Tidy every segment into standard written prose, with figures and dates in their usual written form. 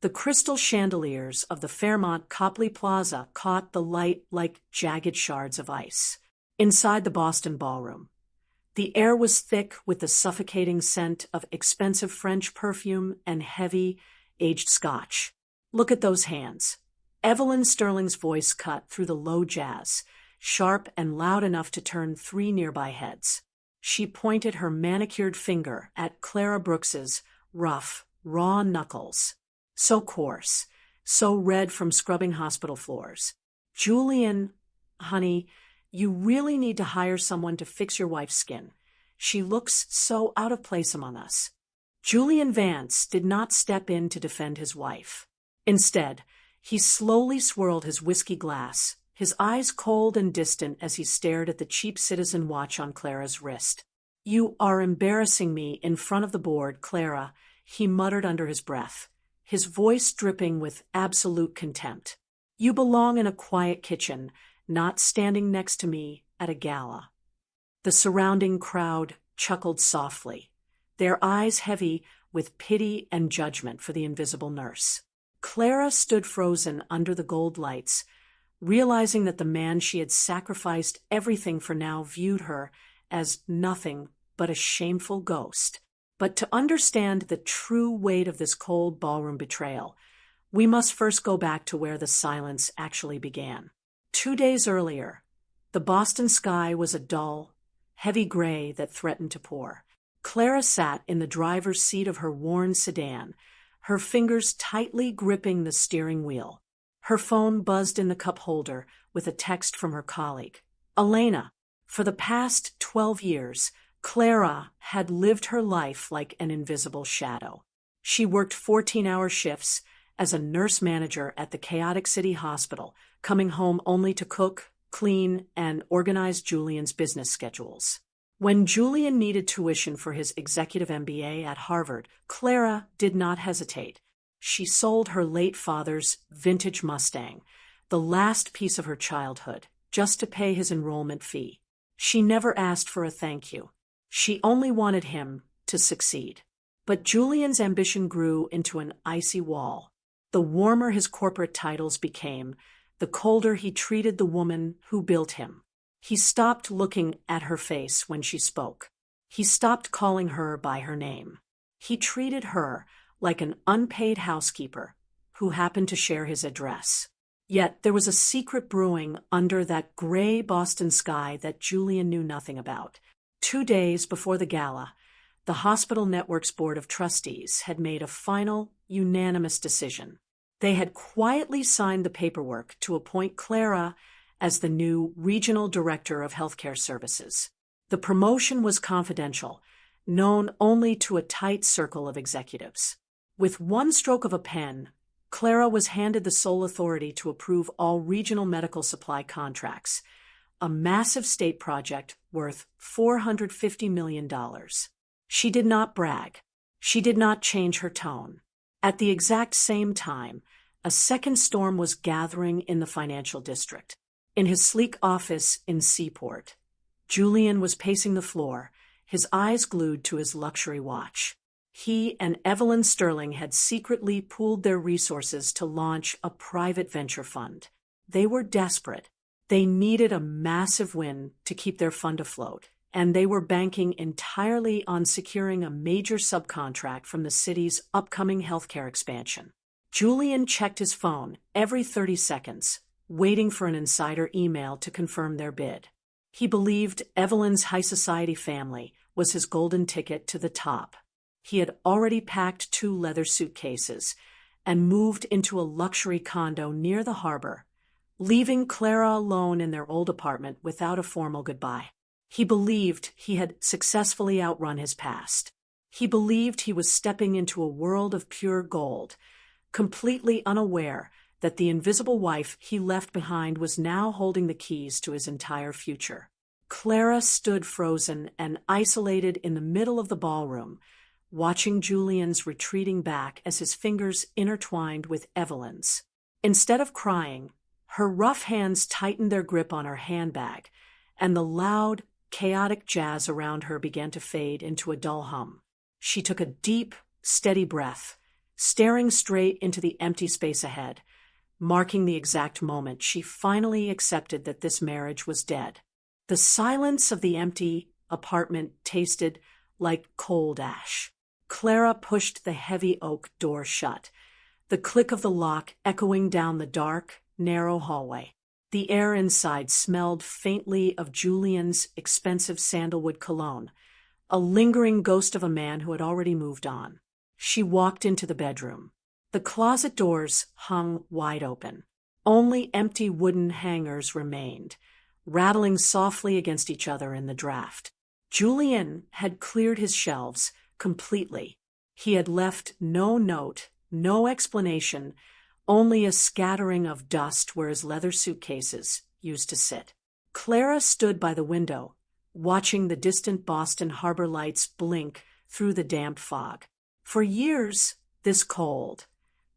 The crystal chandeliers of the Fairmont Copley Plaza caught the light like jagged shards of ice. Inside the Boston ballroom, the air was thick with the suffocating scent of expensive French perfume and heavy, aged scotch. "Look at those hands." Evelyn Sterling's voice cut through the low jazz, sharp and loud enough to turn three nearby heads. She pointed her manicured finger at Clara Brooks's rough, raw knuckles. So coarse, so red from scrubbing hospital floors. "Julian, honey, you really need to hire someone to fix your wife's skin. She looks so out of place among us." Julian Vance did not step in to defend his wife. Instead, he slowly swirled his whiskey glass, his eyes cold and distant as he stared at the cheap citizen watch on Clara's wrist. "You are embarrassing me in front of the board, Clara," he muttered under his breath, his voice dripping with absolute contempt. "You belong in a quiet kitchen, not standing next to me at a gala." The surrounding crowd chuckled softly, their eyes heavy with pity and judgment for the invisible nurse. Clara stood frozen under the gold lights, realizing that the man she had sacrificed everything for now viewed her as nothing but a shameful ghost. But to understand the true weight of this cold ballroom betrayal, we must first go back to where the silence actually began. 2 days earlier, the Boston sky was a dull, heavy gray that threatened to pour. Clara sat in the driver's seat of her worn sedan, her fingers tightly gripping the steering wheel. Her phone buzzed in the cup holder with a text from her colleague, Elena. For the past 12 years, Clara had lived her life like an invisible shadow. She worked 14-hour shifts as a nurse manager at the chaotic city hospital, coming home only to cook, clean, and organize Julian's business schedules. When Julian needed tuition for his executive MBA at Harvard, Clara did not hesitate. She sold her late father's vintage Mustang, the last piece of her childhood, just to pay his enrollment fee. She never asked for a thank you. She only wanted him to succeed. But Julian's ambition grew into an icy wall. The warmer his corporate titles became, the colder he treated the woman who built him. He stopped looking at her face when she spoke. He stopped calling her by her name. He treated her like an unpaid housekeeper who happened to share his address. Yet there was a secret brewing under that gray Boston sky that Julian knew nothing about. 2 days before the gala, the hospital network's board of trustees had made a final, unanimous decision. They had quietly signed the paperwork to appoint Clara as the new regional director of healthcare services. The promotion was confidential, known only to a tight circle of executives. With one stroke of a pen, Clara was handed the sole authority to approve all regional medical supply contracts, a massive state project worth $450 million. She did not brag. She did not change her tone. At the exact same time, a second storm was gathering in the financial district. In his sleek office in Seaport, Julian was pacing the floor, his eyes glued to his luxury watch. He and Evelyn Sterling had secretly pooled their resources to launch a private venture fund. They were desperate. They needed a massive win to keep their fund afloat, and they were banking entirely on securing a major subcontract from the city's upcoming healthcare expansion. Julian checked his phone every 30 seconds, waiting for an insider email to confirm their bid. He believed Evelyn's high society family was his golden ticket to the top. He had already packed 2 leather suitcases and moved into a luxury condo near the harbor, leaving Clara alone in their old apartment without a formal goodbye. He believed he had successfully outrun his past. He believed he was stepping into a world of pure gold, completely unaware that the invisible wife he left behind was now holding the keys to his entire future. Clara stood frozen and isolated in the middle of the ballroom, watching Julian's retreating back as his fingers intertwined with Evelyn's. Instead of crying, her rough hands tightened their grip on her handbag, and the loud, chaotic jazz around her began to fade into a dull hum. She took a deep, steady breath, staring straight into the empty space ahead, marking the exact moment she finally accepted that this marriage was dead. The silence of the empty apartment tasted like cold ash. Clara pushed the heavy oak door shut, the click of the lock echoing down the dark, narrow hallway. The air inside smelled faintly of Julian's expensive sandalwood cologne, a lingering ghost of a man who had already moved on. She walked into the bedroom. The closet doors hung wide open. Only empty wooden hangers remained, rattling softly against each other in the draft. Julian had cleared his shelves completely. He had left no note, no explanation, only a scattering of dust where his leather suitcases used to sit. Clara stood by the window, watching the distant Boston harbor lights blink through the damp fog. For years, this cold,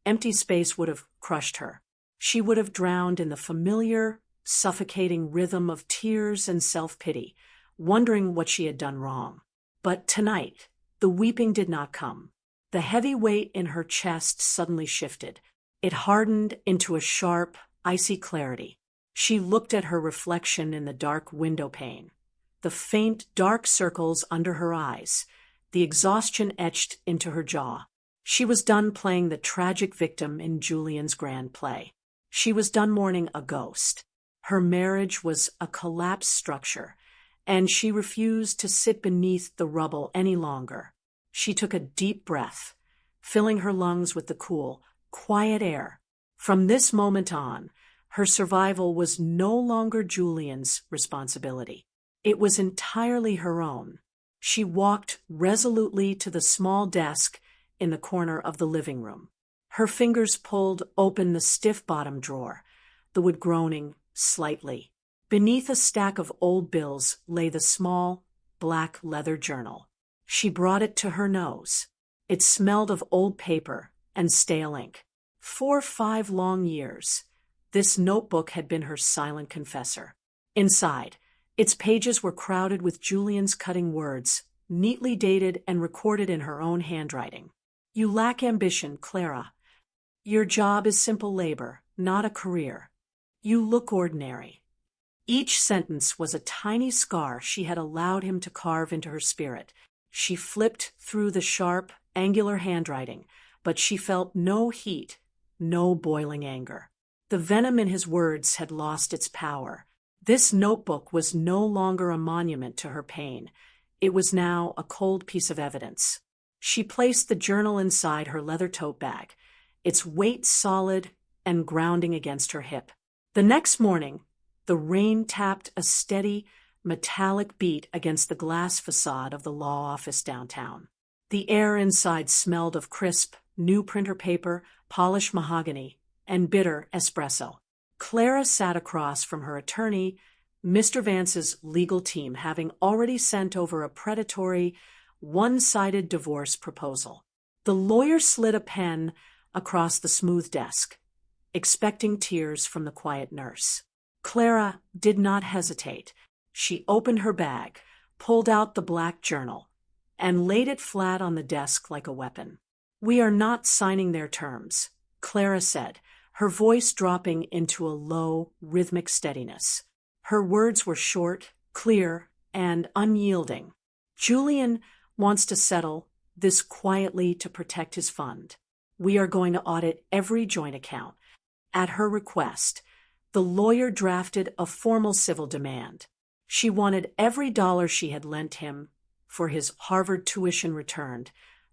empty space would have crushed her. She would have drowned in the familiar, suffocating rhythm of tears and self-pity, wondering what she had done wrong. But tonight, the weeping did not come. The heavy weight in her chest suddenly shifted. It hardened into a sharp, icy clarity. She looked at her reflection in the dark window pane. The faint, dark circles under her eyes, the exhaustion etched into her jaw. She was done playing the tragic victim in Julian's grand play. She was done mourning a ghost. Her marriage was a collapsed structure, and she refused to sit beneath the rubble any longer. She took a deep breath, filling her lungs with the cool, quiet air. From this moment on, her survival was no longer Julian's responsibility. It was entirely her own. She walked resolutely to the small desk in the corner of the living room. Her fingers pulled open the stiff bottom drawer, the wood groaning slightly. Beneath a stack of old bills lay the small, black leather journal. She brought it to her nose. It smelled of old paper and stale ink. For 5 long years, this notebook had been her silent confessor. Inside, its pages were crowded with Julian's cutting words, neatly dated and recorded in her own handwriting. "You lack ambition, Clara. Your job is simple labor, not a career. You look ordinary." Each sentence was a tiny scar she had allowed him to carve into her spirit. She flipped through the sharp, angular handwriting, but she felt no heat, no boiling anger. The venom in his words had lost its power. This notebook was no longer a monument to her pain. It was now a cold piece of evidence. She placed the journal inside her leather tote bag, its weight solid and grounding against her hip. The next morning, the rain tapped a steady, metallic beat against the glass facade of the law office downtown. The air inside smelled of crisp, new printer paper, polished mahogany, and bitter espresso. Clara sat across from her attorney, Mr. Vance's legal team having already sent over a predatory, one-sided divorce proposal. The lawyer slid a pen across the smooth desk, expecting tears from the quiet nurse. Clara did not hesitate. She opened her bag, pulled out the black journal, and laid it flat on the desk like a weapon. "We are not signing their terms," Clara said, her voice dropping into a low, rhythmic steadiness. Her words were short, clear, and unyielding. "Julian wants to settle this quietly to protect his fund. We are going to audit every joint account." At her request, the lawyer drafted a formal civil demand. She wanted every dollar she had lent him for his Harvard tuition returned,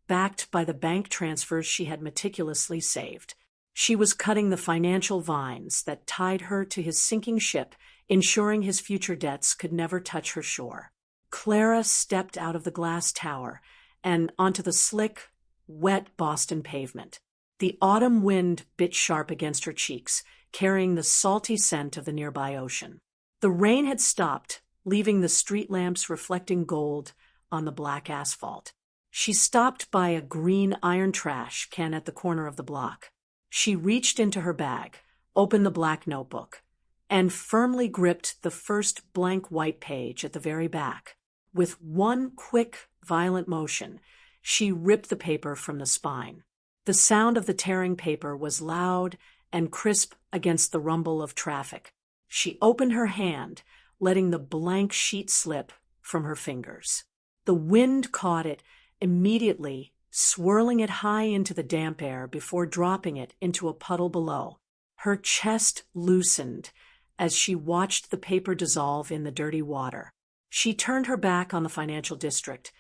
backed by the bank transfers she had meticulously saved. She was cutting the financial vines that tied her to his sinking ship, ensuring his future debts could never touch her shore. Clara stepped out of the glass tower and onto the slick, wet Boston pavement. The autumn wind bit sharp against her cheeks, carrying the salty scent of the nearby ocean. The rain had stopped, leaving the street lamps reflecting gold on the black asphalt. She stopped by a green iron trash can at the corner of the block. She reached into her bag, opened the black notebook, and firmly gripped the first blank white page at the very back. With one quick, violent motion, she ripped the paper from the spine. The sound of the tearing paper was loud and crisp against the rumble of traffic. She opened her hand, letting the blank sheet slip from her fingers. The wind caught it immediately, swirling it high into the damp air before dropping it into a puddle below. Her chest loosened as she watched the paper dissolve in the dirty water. She turned her back on the financial district,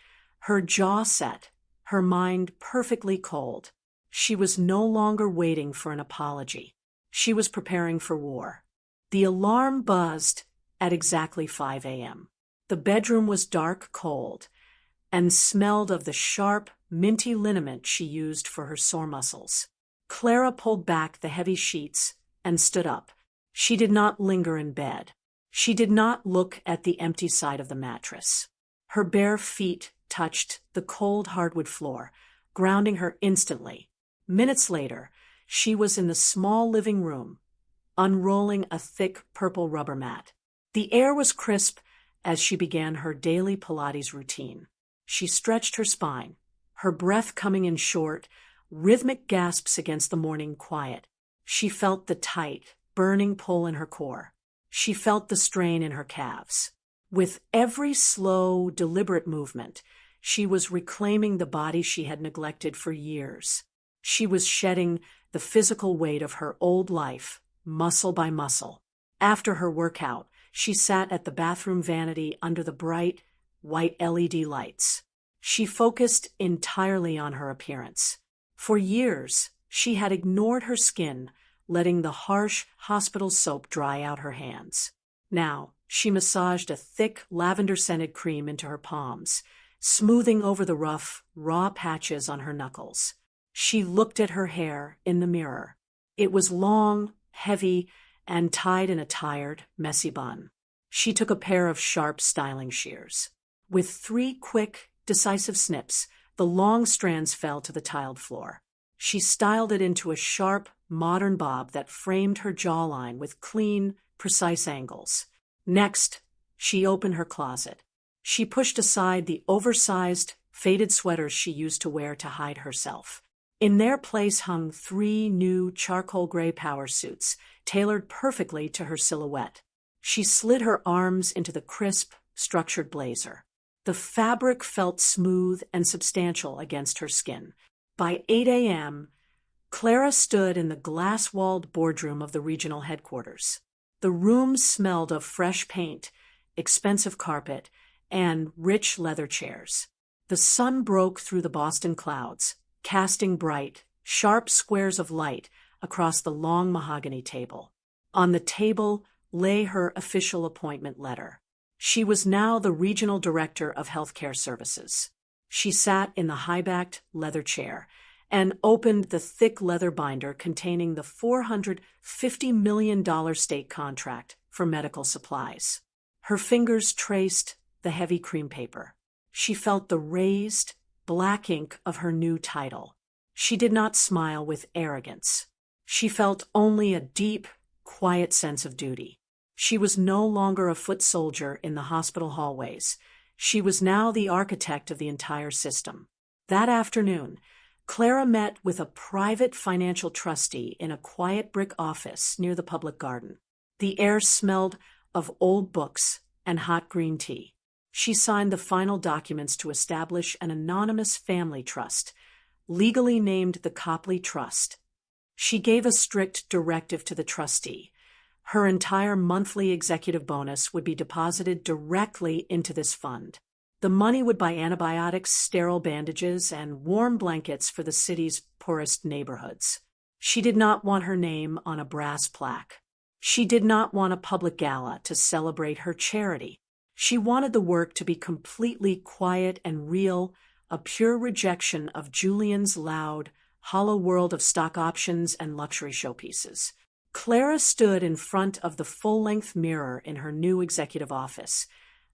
her jaw set, her mind perfectly cold. She was no longer waiting for an apology. She was preparing for war. The alarm buzzed at exactly 5 a.m. The bedroom was dark cold and smelled of the sharp, minty liniment she used for her sore muscles. Clara pulled back the heavy sheets and stood up. She did not linger in bed. She did not look at the empty side of the mattress. Her bare feet touched the cold hardwood floor, grounding her instantly. Minutes later, she was in the small living room, unrolling a thick purple rubber mat. The air was crisp as she began her daily Pilates routine. She stretched her spine, her breath coming in short, rhythmic gasps against the morning quiet. She felt the tight, burning pull in her core. She felt the strain in her calves. With every slow, deliberate movement, she was reclaiming the body she had neglected for years. She was shedding the physical weight of her old life, muscle by muscle. After her workout, she sat at the bathroom vanity under the bright, white LED lights. She focused entirely on her appearance. For years, she had ignored her skin, letting the harsh hospital soap dry out her hands. Now, she massaged a thick, lavender-scented cream into her palms, smoothing over the rough, raw patches on her knuckles. She looked at her hair in the mirror. It was long, heavy, and tied in a tired, messy bun. She took a pair of sharp styling shears. With 3 quick, decisive snips, the long strands fell to the tiled floor. She styled it into a sharp, modern bob that framed her jawline with clean, precise angles. Next, she opened her closet. She pushed aside the oversized, faded sweaters she used to wear to hide herself. In their place hung 3 new charcoal gray power suits, tailored perfectly to her silhouette. She slid her arms into the crisp, structured blazer. The fabric felt smooth and substantial against her skin. By 8 a.m., Clara stood in the glass-walled boardroom of the regional headquarters. The room smelled of fresh paint, expensive carpet, and rich leather chairs. The sun broke through the Boston clouds, casting bright, sharp squares of light across the long mahogany table. On the table lay her official appointment letter. She was now the regional director of healthcare services. She sat in the high-backed leather chair and opened the thick leather binder containing the $450 million state contract for medical supplies. Her fingers traced the heavy cream paper. She felt the raised, black ink of her new title. She did not smile with arrogance. She felt only a deep, quiet sense of duty. She was no longer a foot soldier in the hospital hallways. She was now the architect of the entire system. That afternoon, Clara met with a private financial trustee in a quiet brick office near the public garden. The air smelled of old books and hot green tea. She signed the final documents to establish an anonymous family trust, legally named the Copley Trust. She gave a strict directive to the trustee. Her entire monthly executive bonus would be deposited directly into this fund. The money would buy antibiotics, sterile bandages, and warm blankets for the city's poorest neighborhoods. She did not want her name on a brass plaque. She did not want a public gala to celebrate her charity. She wanted the work to be completely quiet and real, a pure rejection of Julian's loud, hollow world of stock options and luxury showpieces. Clara stood in front of the full-length mirror in her new executive office,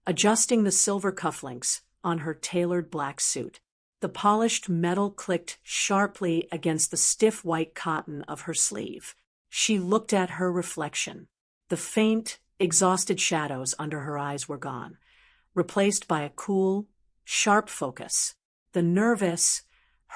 adjusting the silver cufflinks on her tailored black suit. The polished metal clicked sharply against the stiff white cotton of her sleeve. She looked at her reflection. The faint, exhausted shadows under her eyes were gone, replaced by a cool, sharp focus. The nervous,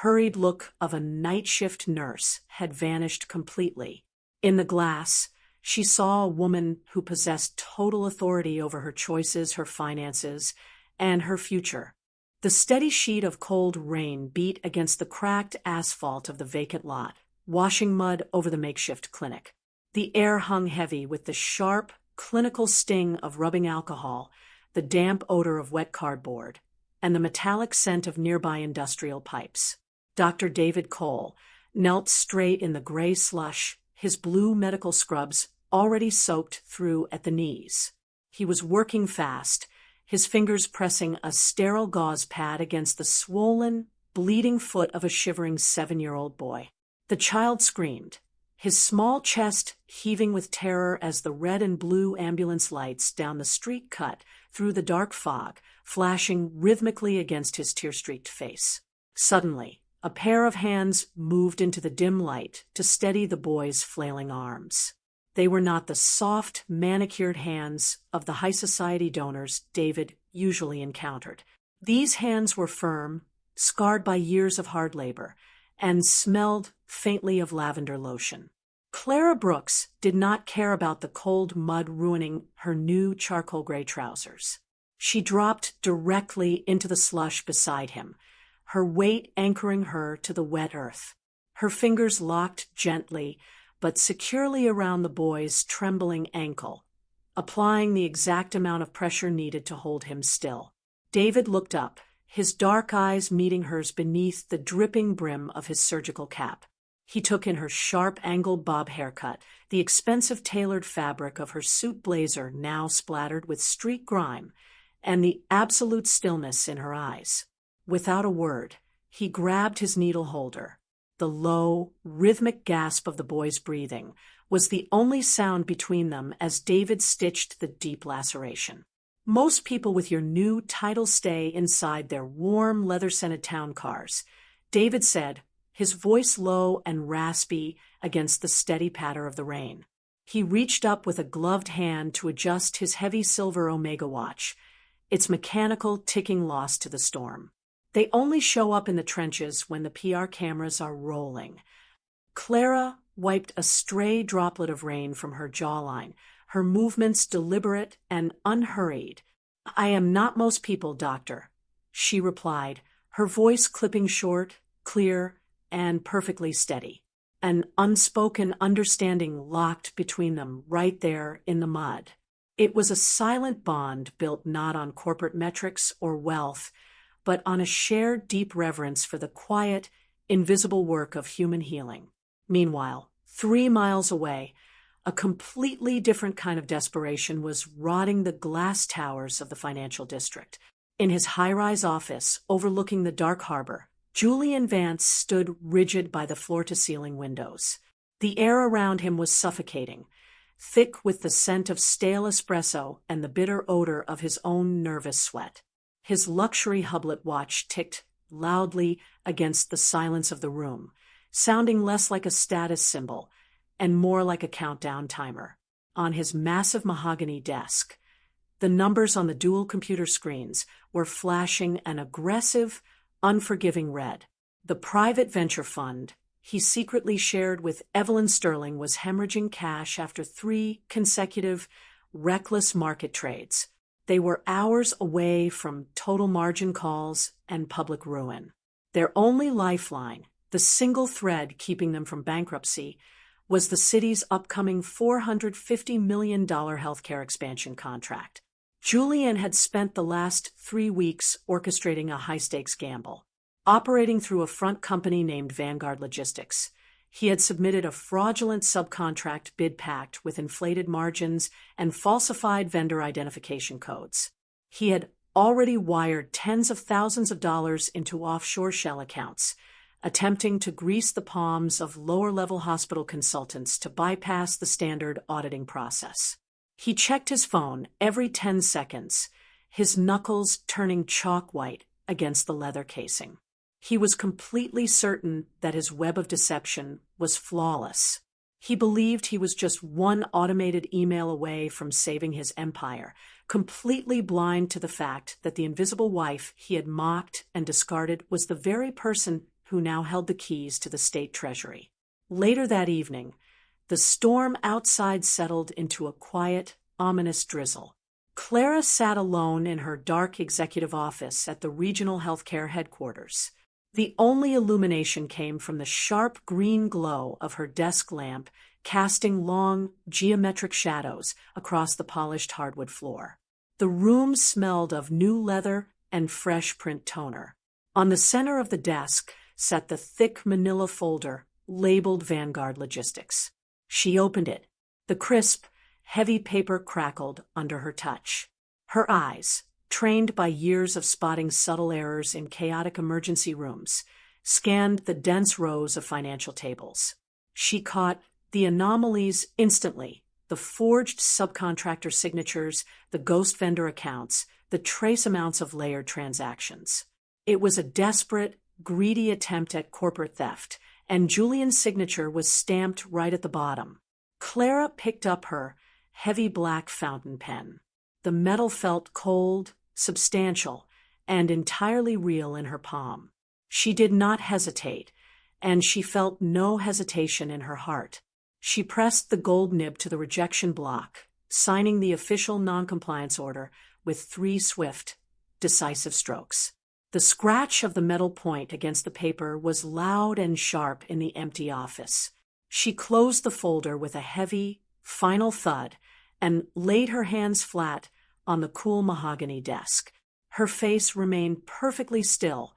hurried look of a night shift nurse had vanished completely. In the glass, she saw a woman who possessed total authority over her choices, her finances, and her future. The steady sheet of cold rain beat against the cracked asphalt of the vacant lot, washing mud over the makeshift clinic. The air hung heavy with the sharp, clinical sting of rubbing alcohol, the damp odor of wet cardboard, and the metallic scent of nearby industrial pipes. Dr. David Cole knelt straight in the gray slush, his blue medical scrubs already soaked through at the knees. He was working fast, his fingers pressing a sterile gauze pad against the swollen, bleeding foot of a shivering 7-year-old boy. The child screamed, his small chest heaving with terror as the red and blue ambulance lights down the street cut through the dark fog, flashing rhythmically against his tear-streaked face. Suddenly, a pair of hands moved into the dim light to steady the boy's flailing arms. They were not the soft, manicured hands of the high society donors David usually encountered. These hands were firm, scarred by years of hard labor, and smelled faintly of lavender lotion. Clara Brooks did not care about the cold mud ruining her new charcoal gray trousers. She dropped directly into the slush beside him, her weight anchoring her to the wet earth. Her fingers locked gently but securely around the boy's trembling ankle, applying the exact amount of pressure needed to hold him still. David looked up, his dark eyes meeting hers beneath the dripping brim of his surgical cap. He took in her sharp, angled bob haircut, the expensive tailored fabric of her suit blazer now splattered with street grime, and the absolute stillness in her eyes. Without a word, he grabbed his needle holder. The low, rhythmic gasp of the boy's breathing was the only sound between them as David stitched the deep laceration. Most people with your new title stay inside their warm, leather-scented town cars, David said, his voice low and raspy against the steady patter of the rain. He reached up with a gloved hand to adjust his heavy silver Omega watch, its mechanical ticking lost to the storm. They only show up in the trenches when the PR cameras are rolling. Clara wiped a stray droplet of rain from her jawline, her movements deliberate and unhurried. "I am not most people, doctor," she replied, her voice clipping short, clear, and perfectly steady. An unspoken understanding locked between them right there in the mud. It was a silent bond built not on corporate metrics or wealth, but on a shared deep reverence for the quiet, invisible work of human healing. Meanwhile, 3 miles away, a completely different kind of desperation was rotting the glass towers of the financial district. In his high-rise office overlooking the dark harbor, Julian Vance stood rigid by the floor-to-ceiling windows. The air around him was suffocating, thick with the scent of stale espresso and the bitter odor of his own nervous sweat. His luxury hublet watch ticked loudly against the silence of the room, sounding less like a status symbol and more like a countdown timer. On his massive mahogany desk, the numbers on the dual computer screens were flashing an aggressive, unforgiving red. The private venture fund he secretly shared with Evelyn Sterling was hemorrhaging cash after 3 consecutive, reckless market trades. They were hours away from total margin calls and public ruin. Their only lifeline, the single thread keeping them from bankruptcy, was the city's upcoming $450 million healthcare expansion contract. Julian had spent the last 3 weeks orchestrating a high-stakes gamble. Operating through a front company named Vanguard Logistics, he had submitted a fraudulent subcontract bid pact with inflated margins and falsified vendor identification codes. He had already wired tens of thousands of dollars into offshore shell accounts, attempting to grease the palms of lower-level hospital consultants to bypass the standard auditing process. He checked his phone every 10 seconds, his knuckles turning chalk white against the leather casing. He was completely certain that his web of deception was flawless. He believed he was just one automated email away from saving his empire, completely blind to the fact that the invisible wife he had mocked and discarded was the very person who now held the keys to the state treasury. Later that evening, the storm outside settled into a quiet, ominous drizzle. Clara sat alone in her dark executive office at the regional healthcare headquarters. The only illumination came from the sharp green glow of her desk lamp, casting long, geometric shadows across the polished hardwood floor. The room smelled of new leather and fresh print toner. On the center of the desk sat the thick manila folder labeled Vanguard Logistics. She opened it. The crisp, heavy paper crackled under her touch. Her eyes, trained by years of spotting subtle errors in chaotic emergency rooms, scanned the dense rows of financial tables. She caught the anomalies instantly: the forged subcontractor signatures, the ghost vendor accounts, the trace amounts of layered transactions. It was a desperate, greedy attempt at corporate theft, and Julian's signature was stamped right at the bottom. Clara picked up her heavy black fountain pen. The metal felt cold, substantial, and entirely real in her palm. She did not hesitate, and she felt no hesitation in her heart. She pressed the gold nib to the rejection block, signing the official noncompliance order with 3 swift, decisive strokes. The scratch of the metal point against the paper was loud and sharp in the empty office. She closed the folder with a heavy, final thud and laid her hands flat on the cool mahogany desk. Her face remained perfectly still,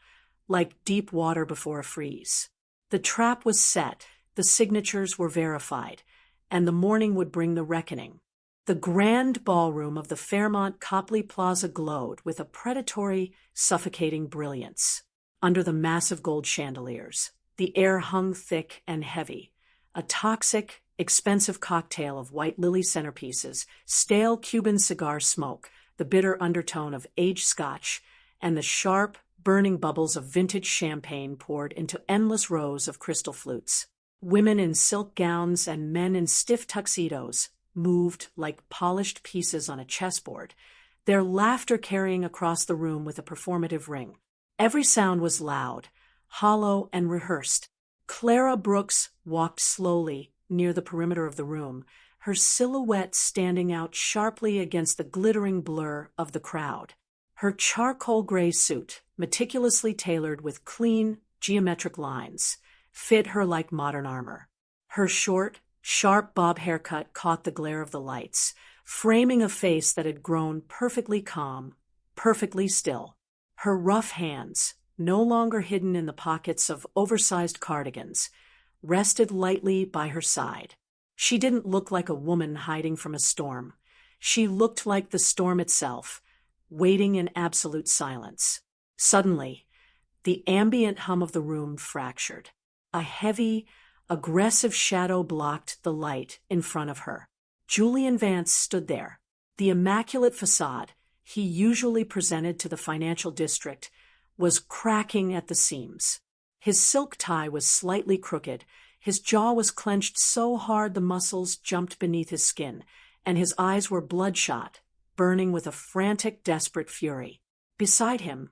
like deep water before a freeze. The trap was set, the signatures were verified, and the morning would bring the reckoning. The grand ballroom of the Fairmont Copley Plaza glowed with a predatory, suffocating brilliance. Under the massive gold chandeliers, the air hung thick and heavy. A toxic, expensive cocktail of white lily centerpieces, stale Cuban cigar smoke, the bitter undertone of aged scotch, and the sharp, burning bubbles of vintage champagne poured into endless rows of crystal flutes. Women in silk gowns and men in stiff tuxedos moved like polished pieces on a chessboard, their laughter carrying across the room with a performative ring. Every sound was loud, hollow, and rehearsed. Clara Brooks walked slowly near the perimeter of the room, her silhouette standing out sharply against the glittering blur of the crowd. Her charcoal gray suit, meticulously tailored with clean, geometric lines, fit her like modern armor. Her short, sharp bob haircut caught the glare of the lights, framing a face that had grown perfectly calm, perfectly still. Her rough hands, no longer hidden in the pockets of oversized cardigans, rested lightly by her side. She didn't look like a woman hiding from a storm. She looked like the storm itself, waiting in absolute silence. Suddenly, the ambient hum of the room fractured. A heavy, aggressive shadow blocked the light in front of her. Julian Vance stood there. The immaculate facade he usually presented to the financial district was cracking at the seams. His silk tie was slightly crooked, his jaw was clenched so hard the muscles jumped beneath his skin, and his eyes were bloodshot, burning with a frantic, desperate fury. Beside him,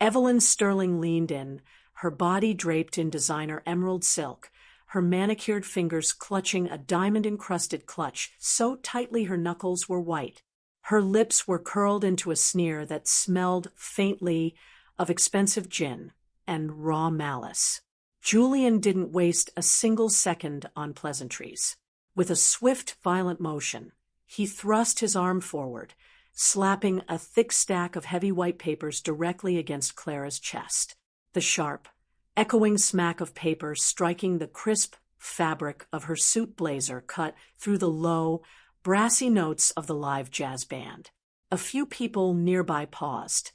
Evelyn Sterling leaned in, her body draped in designer emerald silk, her manicured fingers clutching a diamond-encrusted clutch so tightly her knuckles were white. Her lips were curled into a sneer that smelled faintly of expensive gin and raw malice. Julian didn't waste a single second on pleasantries. With a swift, violent motion, he thrust his arm forward, slapping a thick stack of heavy white papers directly against Clara's chest. The sharp, echoing smack of paper striking the crisp fabric of her suit blazer cut through the low, brassy notes of the live jazz band. A few people nearby paused,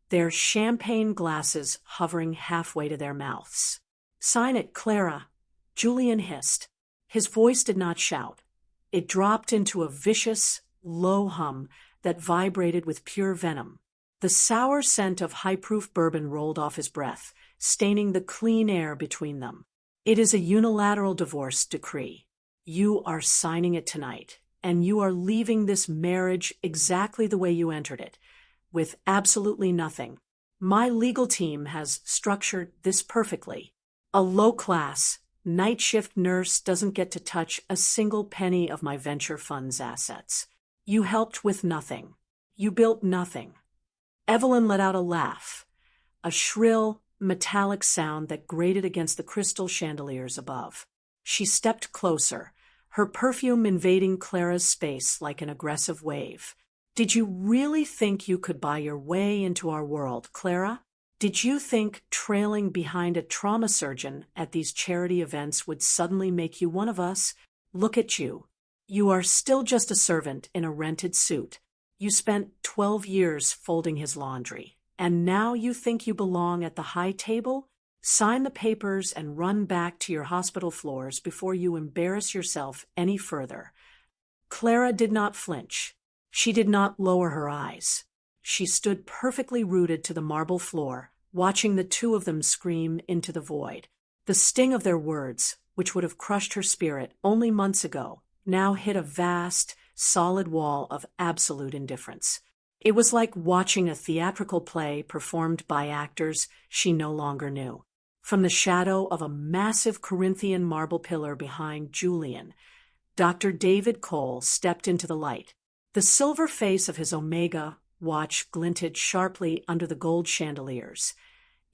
their champagne glasses hovering halfway to their mouths. "Sign it, Clara," Julian hissed. His voice did not shout. It dropped into a vicious, low hum that vibrated with pure venom. The sour scent of high-proof bourbon rolled off his breath, staining the clean air between them. "It is a unilateral divorce decree. You are signing it tonight, and you are leaving this marriage exactly the way you entered it, with absolutely nothing. My legal team has structured this perfectly. A low-class, night shift nurse doesn't get to touch a single penny of my venture fund's assets. You helped with nothing. You built nothing. Evelyn let out a laugh, a shrill, metallic sound that grated against the crystal chandeliers above. She stepped closer, her perfume invading Clara's space like an aggressive wave. Did you really think you could buy your way into our world, Clara? Did you think trailing behind a trauma surgeon at these charity events would suddenly make you one of us? Look at you. You are still just a servant in a rented suit. You spent 12 years folding his laundry, and now you think you belong at the high table? Sign the papers and run back to your hospital floors before you embarrass yourself any further. Clara did not flinch. She did not lower her eyes. She stood perfectly rooted to the marble floor, watching the two of them scream into the void. The sting of their words, which would have crushed her spirit only months ago, now hit a vast, solid wall of absolute indifference. It was like watching a theatrical play performed by actors she no longer knew. From the shadow of a massive Corinthian marble pillar behind Julian, Dr. David Cole stepped into the light. The silver face of his Omega watch glinted sharply under the gold chandeliers,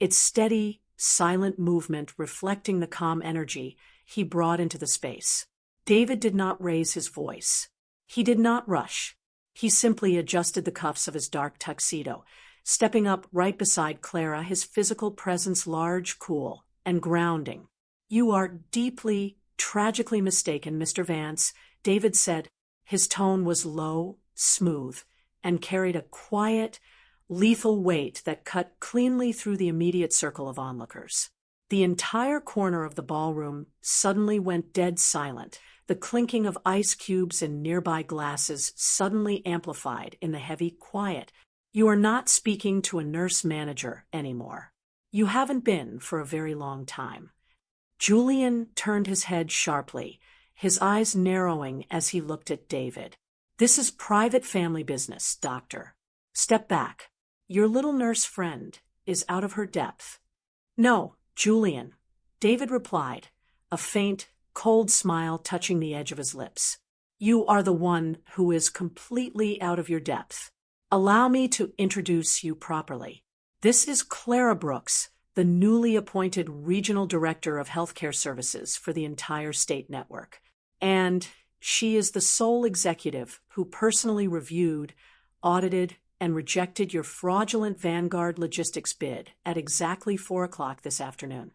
its steady, silent movement reflecting the calm energy he brought into the space. David did not raise his voice. He did not rush. He simply adjusted the cuffs of his dark tuxedo, stepping up right beside Clara, his physical presence large, cool, and grounding. "You are deeply, tragically mistaken, Mr. Vance," David said. His tone was low, smooth, and carried a quiet, lethal weight that cut cleanly through the immediate circle of onlookers. The entire corner of the ballroom suddenly went dead silent, the clinking of ice cubes in nearby glasses suddenly amplified in the heavy quiet. "You are not speaking to a nurse manager anymore. You haven't been for a very long time." Julian turned his head sharply, his eyes narrowing as he looked at David. "This is private family business, doctor. Step back. Your little nurse friend is out of her depth." "No, Julian," David replied, a faint, cold smile touching the edge of his lips. "You are the one who is completely out of your depth. Allow me to introduce you properly. This is Clara Brooks, the newly appointed Regional Director of Healthcare Services for the entire state network. And she is the sole executive who personally reviewed, audited, and rejected your fraudulent Vanguard logistics bid at exactly 4 o'clock this afternoon."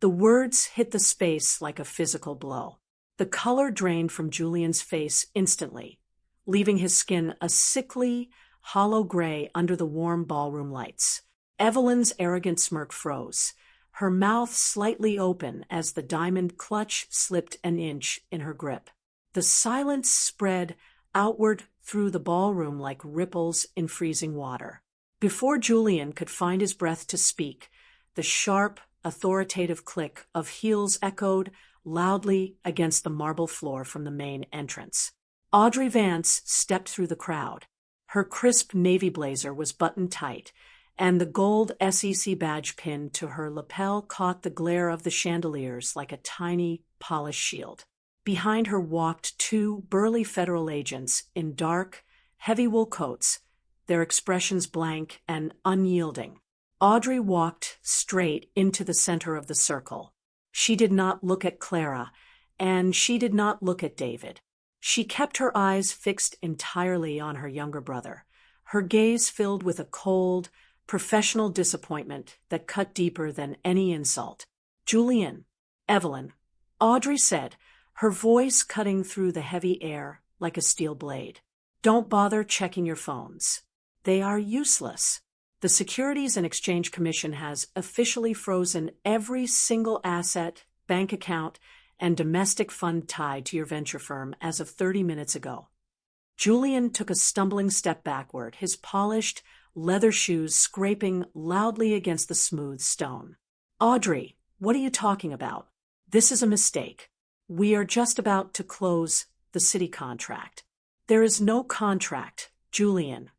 The words hit the space like a physical blow. The color drained from Julian's face instantly, leaving his skin a sickly, hollow gray under the warm ballroom lights. Evelyn's arrogant smirk froze, her mouth slightly open as the diamond clutch slipped an inch in her grip. The silence spread outward through the ballroom like ripples in freezing water. Before Julian could find his breath to speak, the sharp, authoritative click of heels echoed loudly against the marble floor from the main entrance. Audrey Vance stepped through the crowd. Her crisp navy blazer was buttoned tight, and the gold SEC badge pinned to her lapel caught the glare of the chandeliers like a tiny, polished shield. Behind her walked 2 burly federal agents in dark, heavy wool coats, their expressions blank and unyielding. Audrey walked straight into the center of the circle. She did not look at Clara, and she did not look at David. She kept her eyes fixed entirely on her younger brother, her gaze filled with a cold, professional disappointment that cut deeper than any insult. "Julian, Evelyn," Audrey said, her voice cutting through the heavy air like a steel blade. "Don't bother checking your phones. They are useless. The Securities and Exchange Commission has officially frozen every single asset, bank account, and domestic fund tied to your venture firm as of 30 minutes ago." Julian took a stumbling step backward, his polished, leather shoes scraping loudly against the smooth stone. "Audrey, what are you talking about? This is a mistake. We are just about to close the city contract." "There is no contract, Julian,"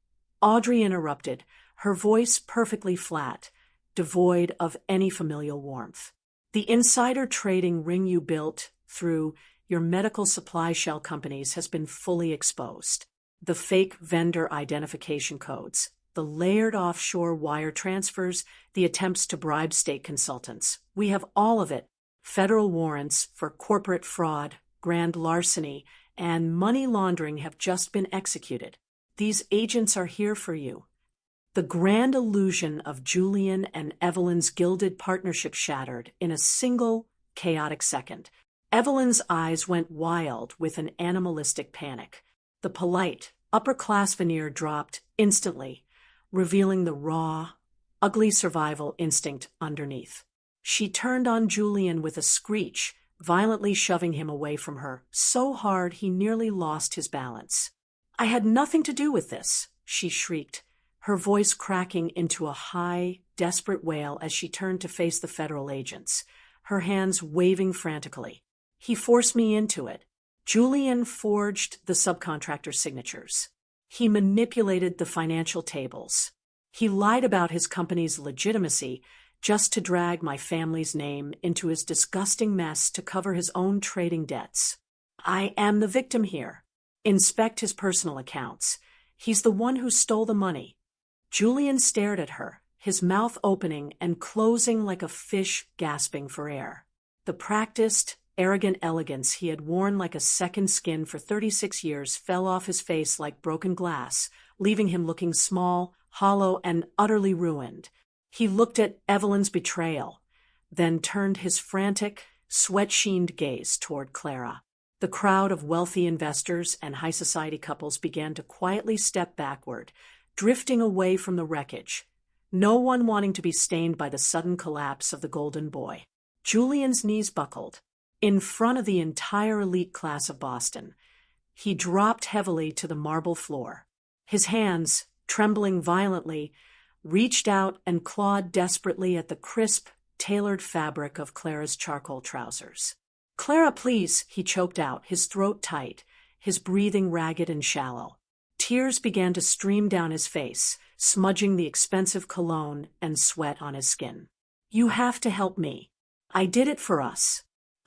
Audrey interrupted, her voice perfectly flat, devoid of any familial warmth. The insider trading ring you built through your medical supply shell companies has been fully exposed. The fake vendor identification codes, the layered offshore wire transfers, the attempts to bribe state consultants. We have all of it. Federal warrants for corporate fraud, grand larceny, and money laundering have just been executed. These agents are here for you. The grand illusion of Julian and Evelyn's gilded partnership shattered in a single, chaotic second. Evelyn's eyes went wild with an animalistic panic. The polite, upper-class veneer dropped instantly, revealing the raw, ugly survival instinct underneath. She turned on Julian with a screech, violently shoving him away from her, so hard he nearly lost his balance. "I had nothing to do with this," she shrieked, her voice cracking into a high, desperate wail as she turned to face the federal agents, her hands waving frantically. "He forced me into it." Julian forged the subcontractor signatures. He manipulated the financial tables. He lied about his company's legitimacy just to drag my family's name into his disgusting mess to cover his own trading debts. I am the victim here. Inspect his personal accounts. He's the one who stole the money. Julian stared at her, his mouth opening and closing like a fish gasping for air. The practiced, arrogant elegance he had worn like a second skin for 36 years fell off his face like broken glass, leaving him looking small, hollow, and utterly ruined. He looked at Evelyn's betrayal, then turned his frantic, sweat-sheened gaze toward Clara. The crowd of wealthy investors and high society couples began to quietly step backward, drifting away from the wreckage, no one wanting to be stained by the sudden collapse of the Golden Boy. Julian's knees buckled. In front of the entire elite class of Boston, he dropped heavily to the marble floor. His hands, trembling violently, reached out and clawed desperately at the crisp, tailored fabric of Clara's charcoal trousers. "Clara, please," he choked out, his throat tight, his breathing ragged and shallow. Tears began to stream down his face, smudging the expensive cologne and sweat on his skin. "You have to help me. I did it for us.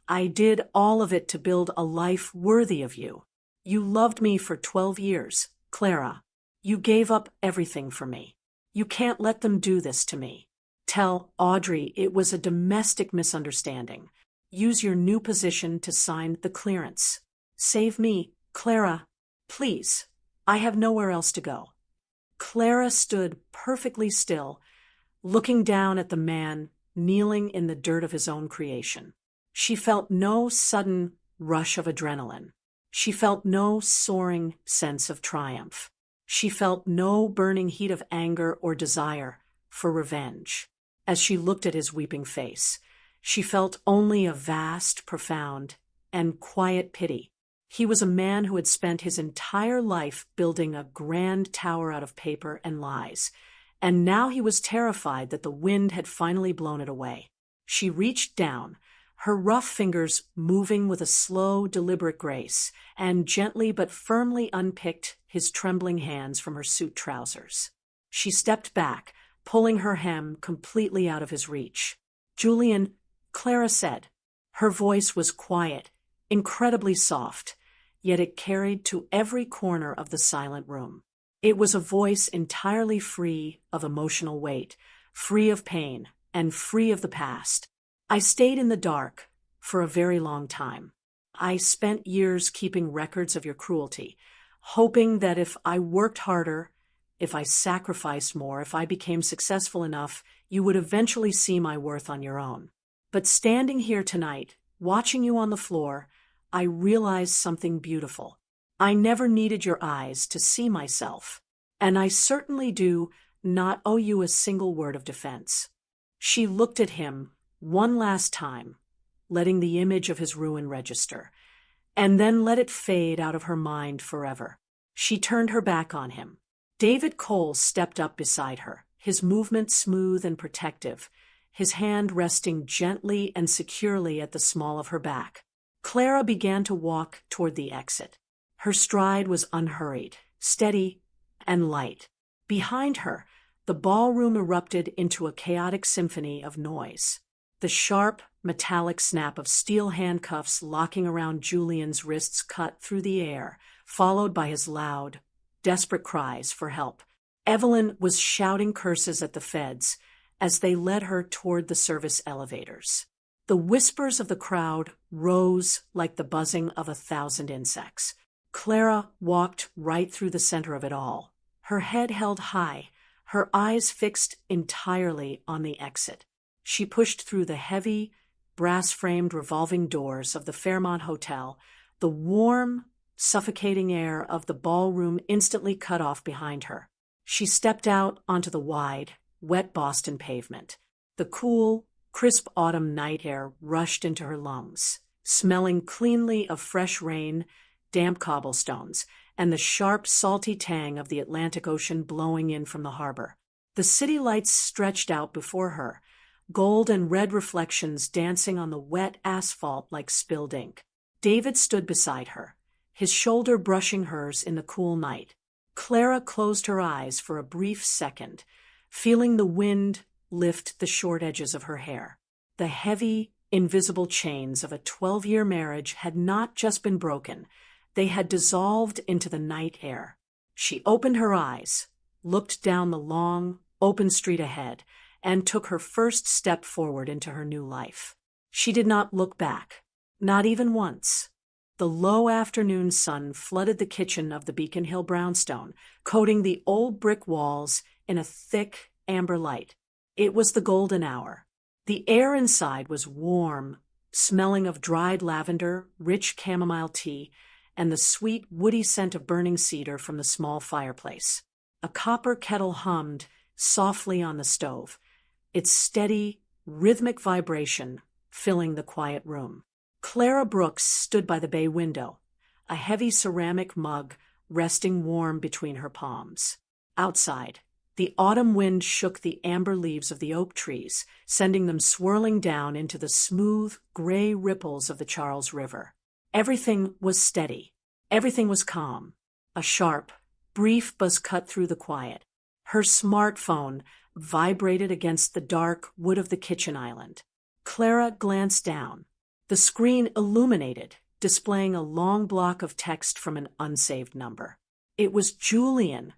I did all of it to build a life worthy of you. You loved me for 12 years, Clara. You gave up everything for me. You can't let them do this to me. Tell Audrey it was a domestic misunderstanding. Use your new position to sign the clearance. Save me, Clara. Please. I have nowhere else to go." Clara stood perfectly still, looking down at the man kneeling in the dirt of his own creation. She felt no sudden rush of adrenaline. She felt no soaring sense of triumph. She felt no burning heat of anger or desire for revenge. As she looked at his weeping face, she felt only a vast, profound, and quiet pity. He was a man who had spent his entire life building a grand tower out of paper and lies, and now he was terrified that the wind had finally blown it away. She reached down, her rough fingers moving with a slow, deliberate grace, and gently but firmly unpicked his trembling hands from her suit trousers. She stepped back, pulling her hem completely out of his reach. "Julian," Clara said. Her voice was quiet, incredibly soft, yet it carried to every corner of the silent room. It was a voice entirely free of emotional weight, free of pain, and free of the past. "I stayed in the dark for a very long time. I spent years keeping records of your cruelty, hoping that if I worked harder, if I sacrificed more, if I became successful enough, you would eventually see my worth on your own. But standing here tonight, watching you on the floor, I realized something beautiful. I never needed your eyes to see myself, and I certainly do not owe you a single word of defense." She looked at him one last time, letting the image of his ruin register, and then let it fade out of her mind forever. She turned her back on him. David Cole stepped up beside her, his movement smooth and protective, his hand resting gently and securely at the small of her back. Clara began to walk toward the exit. Her stride was unhurried, steady, and light. Behind her, the ballroom erupted into a chaotic symphony of noise. The sharp, metallic snap of steel handcuffs locking around Julian's wrists cut through the air, followed by his loud, desperate cries for help. Evelyn was shouting curses at the feds as they led her toward the service elevators. The whispers of the crowd rose like the buzzing of 1,000 insects. Clara walked right through the center of it all, her head held high, her eyes fixed entirely on the exit. She pushed through the heavy, brass-framed revolving doors of the Fairmont Hotel, the warm, suffocating air of the ballroom instantly cut off behind her. She stepped out onto the wide, wet Boston pavement. The cool, crisp autumn night air rushed into her lungs, smelling cleanly of fresh rain, damp cobblestones, and the sharp, salty tang of the Atlantic Ocean blowing in from the harbor. The city lights stretched out before her, gold and red reflections dancing on the wet asphalt like spilled ink. David stood beside her, his shoulder brushing hers in the cool night. Clara closed her eyes for a brief second, feeling the wind lift the short edges of her hair. The heavy, invisible chains of a 12-year marriage had not just been broken, they had dissolved into the night air. She opened her eyes, looked down the long, open street ahead, and took her first step forward into her new life. She did not look back, not even once. The low afternoon sun flooded the kitchen of the Beacon Hill brownstone, coating the old brick walls in a thick, amber light. It was the golden hour. The air inside was warm, smelling of dried lavender, rich chamomile tea, and the sweet, woody scent of burning cedar from the small fireplace. A copper kettle hummed softly on the stove, its steady, rhythmic vibration filling the quiet room. Clara Brooks stood by the bay window, a heavy ceramic mug resting warm between her palms. Outside, the autumn wind shook the amber leaves of the oak trees, sending them swirling down into the smooth, gray ripples of the Charles River. Everything was steady. Everything was calm. A sharp, brief buzz cut through the quiet. Her smartphone vibrated against the dark wood of the kitchen island. Clara glanced down. The screen illuminated, displaying a long block of text from an unsaved number. It was Julian,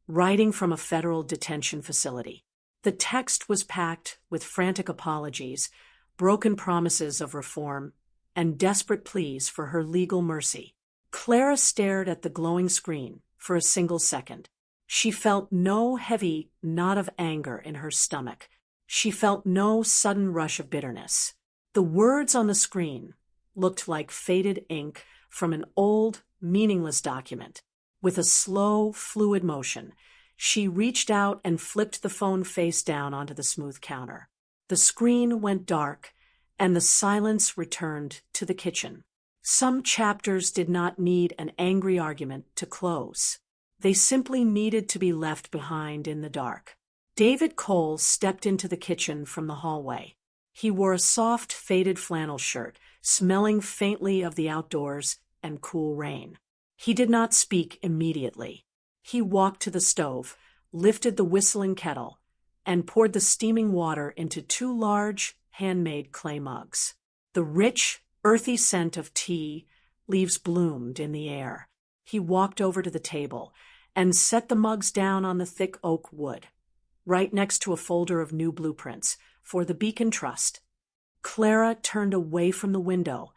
writing from a federal detention facility. The text was packed with frantic apologies, broken promises of reform, and desperate pleas for her legal mercy. Clara stared at the glowing screen for a single second. She felt no heavy knot of anger in her stomach. She felt no sudden rush of bitterness. The words on the screen looked like faded ink from an old, meaningless document. With a slow, fluid motion, she reached out and flipped the phone face down onto the smooth counter. The screen went dark, and the silence returned to the kitchen. Some chapters did not need an angry argument to close. They simply needed to be left behind in the dark. David Cole stepped into the kitchen from the hallway. He wore a soft, faded flannel shirt, smelling faintly of the outdoors and cool rain. He did not speak immediately. He walked to the stove, lifted the whistling kettle, and poured the steaming water into 2 large, handmade clay mugs. The rich, earthy scent of tea leaves bloomed in the air. He walked over to the table and set the mugs down on the thick oak wood, right next to a folder of new blueprints for the Beacon Trust. Clara turned away from the window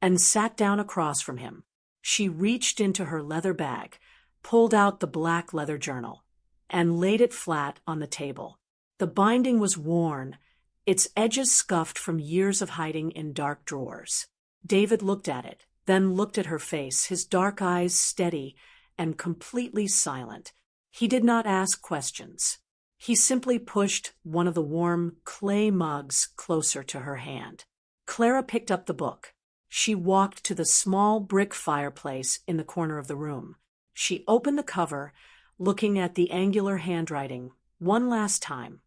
and sat down across from him. She reached into her leather bag, pulled out the black leather journal, and laid it flat on the table. The binding was worn, its edges scuffed from years of hiding in dark drawers. David looked at it, then looked at her face, his dark eyes steady and completely silent. He did not ask questions. He simply pushed one of the warm clay mugs closer to her hand. Clara picked up the book. She walked to the small brick fireplace in the corner of the room. She opened the cover, looking at the angular handwriting one last time,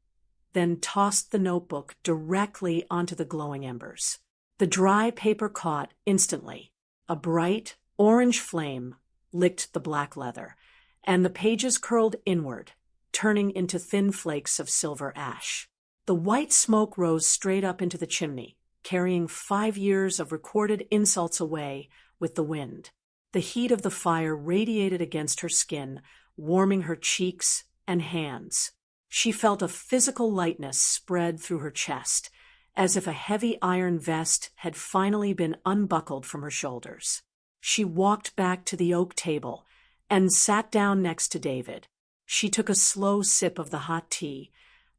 then tossed the notebook directly onto the glowing embers. The dry paper caught instantly. A bright, orange flame licked the black leather, and the pages curled inward, turning into thin flakes of silver ash. The white smoke rose straight up into the chimney, carrying 5 years of recorded insults away with the wind. The heat of the fire radiated against her skin, warming her cheeks and hands. She felt a physical lightness spread through her chest, as if a heavy iron vest had finally been unbuckled from her shoulders. She walked back to the oak table and sat down next to David. She took a slow sip of the hot tea,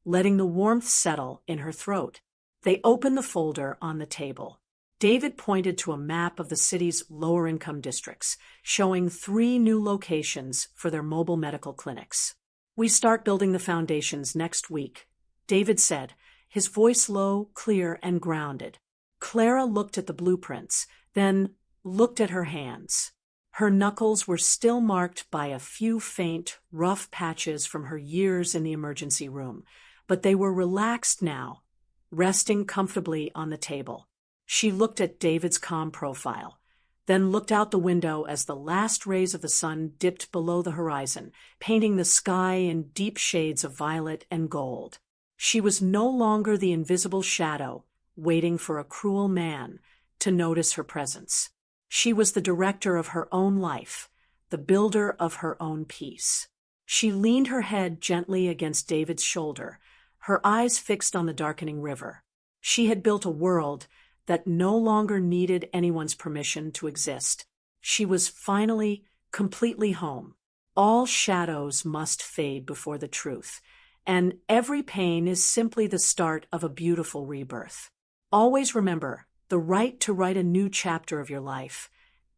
letting the warmth settle in her throat. They opened the folder on the table. David pointed to a map of the city's lower-income districts, showing 3 new locations for their mobile medical clinics. "We start building the foundations next week," David said, his voice low, clear, and grounded. Clara looked at the blueprints, then looked at her hands. Her knuckles were still marked by a few faint, rough patches from her years in the emergency room, but they were relaxed now, resting comfortably on the table. She looked at David's calm profile, then looked out the window as the last rays of the sun dipped below the horizon, painting the sky in deep shades of violet and gold. She was no longer the invisible shadow, waiting for a cruel man to notice her presence. She was the director of her own life, the builder of her own peace. She leaned her head gently against David's shoulder, her eyes fixed on the darkening river. She had built a world that no longer needed anyone's permission to exist. She was finally completely home. All shadows must fade before the truth, and every pain is simply the start of a beautiful rebirth. Always remember, the right to write a new chapter of your life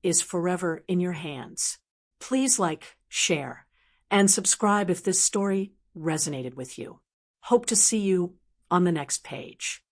is forever in your hands. Please like, share, and subscribe if this story resonated with you. Hope to see you on the next page.